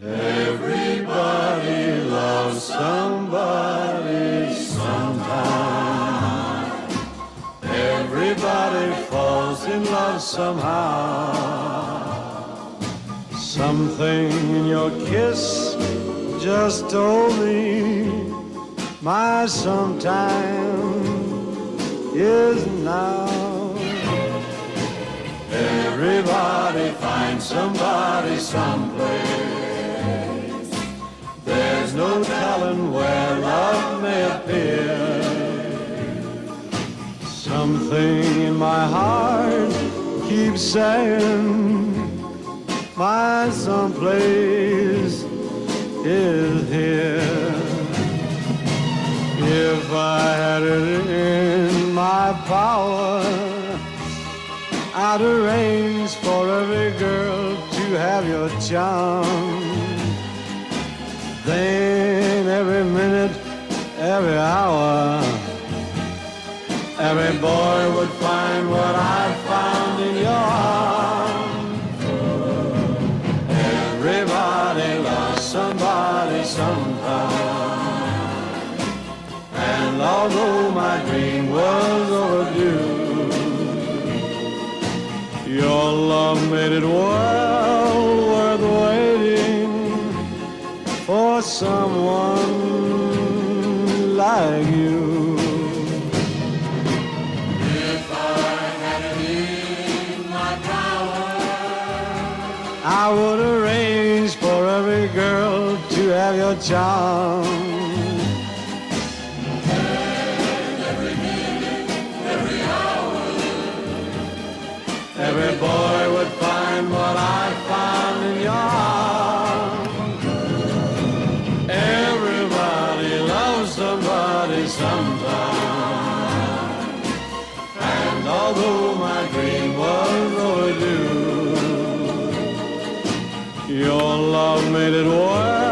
Everybody loves somebody sometime. Everybody falls in love somehow. Something in your kiss just told me my sometime is now. Everybody finds somebody someplace. There's no telling where love may appear. Something in my heart keeps saying my someplace is here. If I had it in my power, I'd arrange for every girl to have your charm. Then every minute, every hour, every boy would find what I found in your arms. Everybody loves somebody sometime. And although my dream was overdue, your love made it well worth waiting for someone like you. If I had it in my power, I would arrange for every girl to have your charm. Every boy would find what I found in your arms. Everybody loves somebody sometime. And although my dream was overdue, your love made it work